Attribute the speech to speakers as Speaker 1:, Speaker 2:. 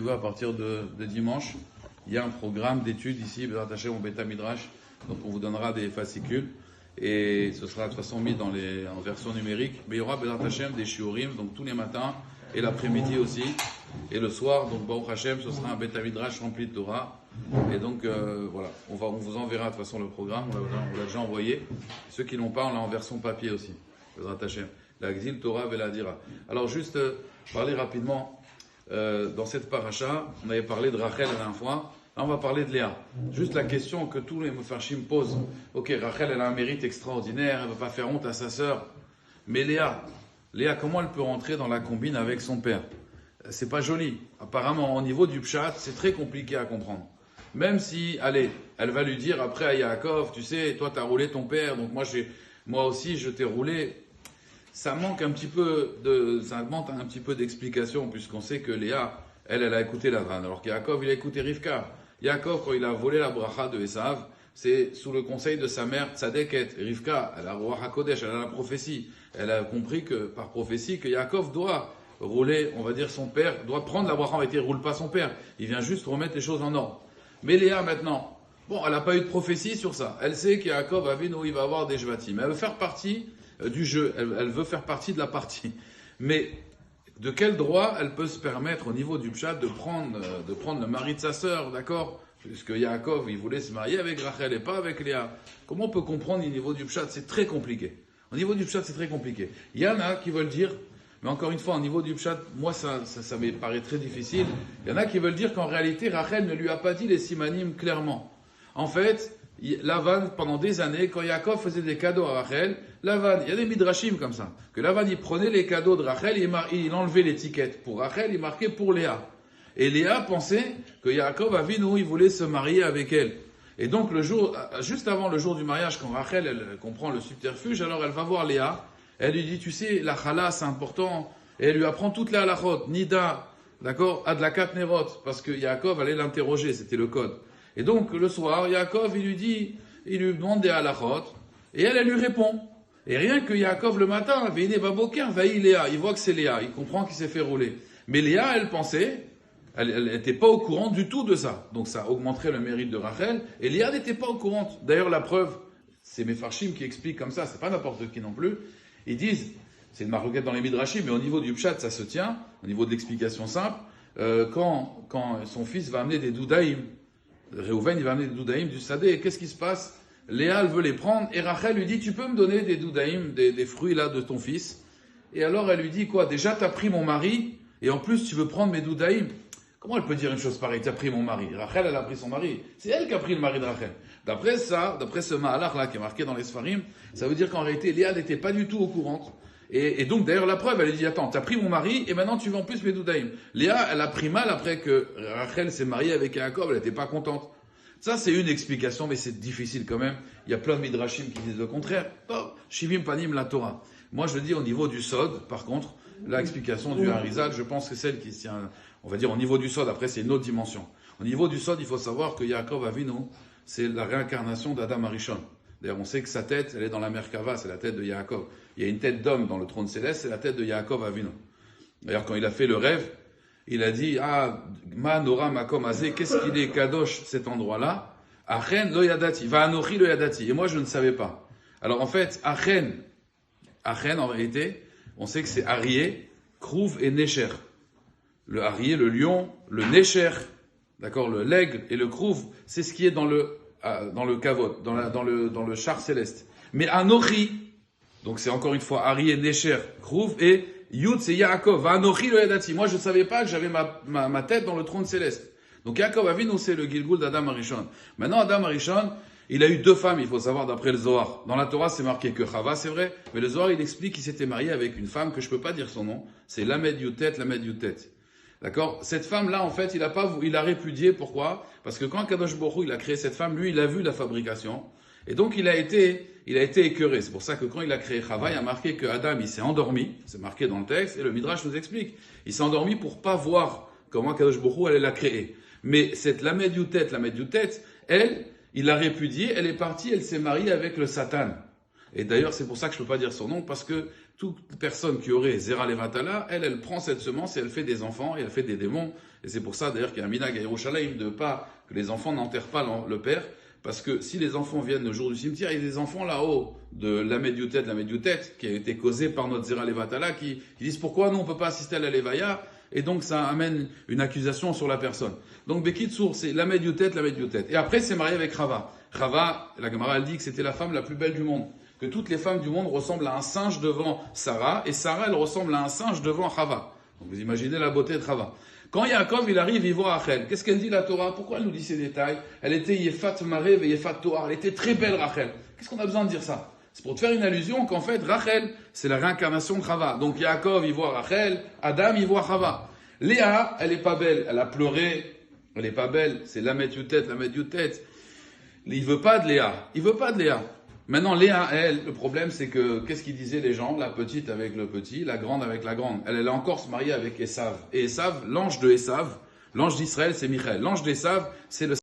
Speaker 1: Yeshiva à partir de dimanche. Il y a un programme d'études ici, Bezrat Hashem au Beta Midrash. Donc on vous donnera des fascicules et ce sera de toute façon mis en version numérique. Mais il y aura Bezrat Hashem des shiurim, donc tous les matins et l'après-midi aussi. Et le soir, donc Baruch Hashem, ce sera un Beta Midrash rempli de Torah. Et donc voilà, on vous enverra de toute façon le programme, on l'a déjà envoyé. Ceux qui l'ont pas, on l'a en version papier aussi. Bezrat Hashem. La Gzil Torah Veladira. Alors juste parler rapidement, dans cette paracha, on avait parlé de Rachel la dernière fois, là on va parler de Léa. Juste la question que tous les Mefarshim posent. Ok, Rachel elle a un mérite extraordinaire, elle ne va pas faire honte à sa sœur. Mais Léa, comment elle peut rentrer dans la combine avec son père? C'est pas joli. Apparemment, au niveau du pshat, c'est très compliqué à comprendre. Même si, allez, elle va lui dire après à Yaakov, tu sais, toi t'as roulé ton père, donc moi aussi je t'ai roulé. Ça manque un petit peu d'explication, puisqu'on sait que Léa, elle a écouté Lavan, alors qu'Yaakov, il a écouté Rivka. Yaakov, quand il a volé la bracha de Esav, c'est sous le conseil de sa mère Tzadeket. Rivka, elle a Ruach HaKodesh, elle a la prophétie. Elle a compris que, par prophétie, que Yaakov doit rouler, on va dire, son père, doit prendre la bracha, en réalité, il ne roule pas son père. Il vient juste remettre les choses en ordre. Mais Léa, maintenant, bon, elle n'a pas eu de prophétie sur ça. Elle sait qu'Yaakov, il va avoir des Jvatim. Elle veut faire partie du jeu, elle veut faire partie de la partie. Mais de quel droit elle peut se permettre au niveau du pshat de prendre le mari de sa sœur, d'accord? Puisque Yaakov, il voulait se marier avec Rachel et pas avec Léa. Comment on peut comprendre au niveau du pshat? C'est très compliqué. Au niveau du pshat, c'est très compliqué. Il y en a qui veulent dire, mais encore une fois, au niveau du pshat, moi ça me paraît très difficile. Il y en a qui veulent dire qu'en réalité, Rachel ne lui a pas dit les simanim clairement. En fait, Lavan, pendant des années, quand Yaakov faisait des cadeaux à Rachel, Lavan, il y a des midrashim comme ça, que Lavan, il prenait les cadeaux de Rachel, il enlevait l'étiquette. Pour Rachel, il marquait pour Léa. Et Léa pensait que Yaakov il voulait se marier avec elle. Et donc, juste avant le jour du mariage, quand Rachel, elle comprend le subterfuge, alors elle va voir Léa, elle lui dit, tu sais, la chala, c'est important, et elle lui apprend toute la halachot, Nida, d'accord, Adlakat Nerot, parce que Yaakov allait l'interroger, c'était le code. Et donc, le soir, Yaakov, il lui demande des halachot, et elle lui répond. Et rien que Yaakov, le matin, Veine Baboker, vaï Léa, il voit que c'est Léa, il comprend qu'il s'est fait rouler. Mais Léa, elle pensait, elle n'était pas au courant du tout de ça. Donc ça augmenterait le mérite de Rachel, et Léa n'était pas au courant. D'ailleurs, la preuve, c'est Mefarshim qui explique comme ça, c'est pas n'importe qui non plus. Ils disent, c'est une maroquette dans les midrashim, mais au niveau du pshat, ça se tient, au niveau de l'explication simple, quand son fils va amener des doudaïm, Réhouven, il va amener des doudaïm du sadé, et qu'est-ce qui se passe? Léa, elle veut les prendre, et Rachel lui dit, tu peux me donner des doudaïm, des fruits là de ton fils? Et alors elle lui dit quoi? Déjà, t'as pris mon mari, et en plus tu veux prendre mes doudaïm? Comment elle peut dire une chose pareille? T'as pris mon mari. Rachel, elle a pris son mari. C'est elle qui a pris le mari de Rachel. D'après ce ma'alach là qui est marqué dans les Sfarim, ça veut dire qu'en réalité, Léa n'était pas du tout au courant. Et donc, d'ailleurs, la preuve, elle lui dit, attends, t'as pris mon mari, et maintenant tu veux en plus mes doudaïm. Léa, elle a pris mal après que Rachel s'est mariée avec Yaakov, elle n'était pas contente. Ça, c'est une explication, mais c'est difficile quand même. Il y a plein de midrashim qui disent le contraire. Oh, Shivim panim la Torah. Moi, je dis au niveau du Sod, par contre, l'explication du Harizal, je pense que celle qui tient, on va dire au niveau du Sod, après c'est une autre dimension. Au niveau du Sod, il faut savoir que Yaakov Avinu, c'est la réincarnation d'Adam Arishon. D'ailleurs, on sait que sa tête, elle est dans la Merkava, c'est la tête de Yaakov. Il y a une tête d'homme dans le trône céleste, c'est la tête de Yaakov Avinu. D'ailleurs, quand il a fait le rêve, il a dit, ma nora makom azé, qu'est-ce qu'il est kadosh cet endroit-là? Achen lo yadati, va anochi lo yadati. Et moi, je ne savais pas. Alors, en fait, Achen, en réalité, on sait que c'est Arié, Krouv et Necher. Le Arié, le lion, le Necher, d'accord, le l'aigle et le Krouv, c'est ce qui est dans le kavod, dans le char céleste. Mais Anochi, donc c'est encore une fois Arié, Necher, Krouv et Yud, c'est Yaakov, Anochi lo yadati. Moi, je ne savais pas que j'avais ma tête dans le trône céleste. Donc Yaakov Avinu, c'est le Gilgul d'Adam Arishon. Maintenant, Adam Arishon, il a eu deux femmes, il faut savoir, d'après le Zohar. Dans la Torah, c'est marqué que Chava, c'est vrai, mais le Zohar, il explique qu'il s'était marié avec une femme que je peux pas dire son nom. C'est Lamed Yutet. D'accord? Cette femme-là, en fait, il a répudié. Pourquoi? Parce que quand Kadosh Baruch Hu, il a créé cette femme, lui, il a vu la fabrication. Et donc, il a été écœuré. C'est pour ça que quand il a créé Chava, il a marqué que Adam, il s'est endormi. C'est marqué dans le texte, et le Midrash nous explique. Il s'est endormi pour pas voir comment Kadosh Baruch Hu allait la créer. Mais cette Lamed Yutet, elle, il l'a répudiée, elle est partie, elle s'est mariée avec le Satan. Et d'ailleurs, c'est pour ça que je ne peux pas dire son nom, parce que toute personne qui aurait Zera Levatala, elle prend cette semence et elle fait des enfants et elle fait des démons. Et c'est pour ça d'ailleurs qu'il y a un minag à Yerushalayim de pas que les enfants n'enterrent pas le père, parce que si les enfants viennent le jour du cimetière, il y a des enfants là-haut de la Médioutet, qui a été causée par notre Zera Levatala, qui disent pourquoi nous on ne peut pas assister à la Levaya, et donc ça amène une accusation sur la personne. Donc Bekitsour, c'est la Médioutet. Et après, c'est marié avec Rava. Rava, la Gemara, elle dit que c'était la femme la plus belle du monde. Que toutes les femmes du monde ressemblent à un singe devant Sarah, et Sarah, elle ressemble à un singe devant Rava. Donc vous imaginez la beauté de Rava. Quand Yaakov, il arrive, il voit Rachel. Qu'est-ce qu'elle dit la Torah? Pourquoi elle nous dit ces détails? Elle était Yefat Marev et Yefat Toar. Elle était très belle, Rachel. Qu'est-ce qu'on a besoin de dire ça? C'est pour te faire une allusion qu'en fait, Rachel, c'est la réincarnation de Rava. Donc Yaakov, il voit Rachel. Adam, il voit Rava. Léa, elle est pas belle. Elle a pleuré. Elle est pas belle. C'est Lamed Youtet. Il veut pas de Léa. Maintenant, Léa, elle, le problème, c'est que, qu'est-ce qu'ils disaient les gens? La petite avec le petit, la grande avec la grande. Elle est encore se marier avec Esav. Et Esav, l'ange de Esav, l'ange d'Israël, c'est Michaël. L'ange d'Esav, c'est le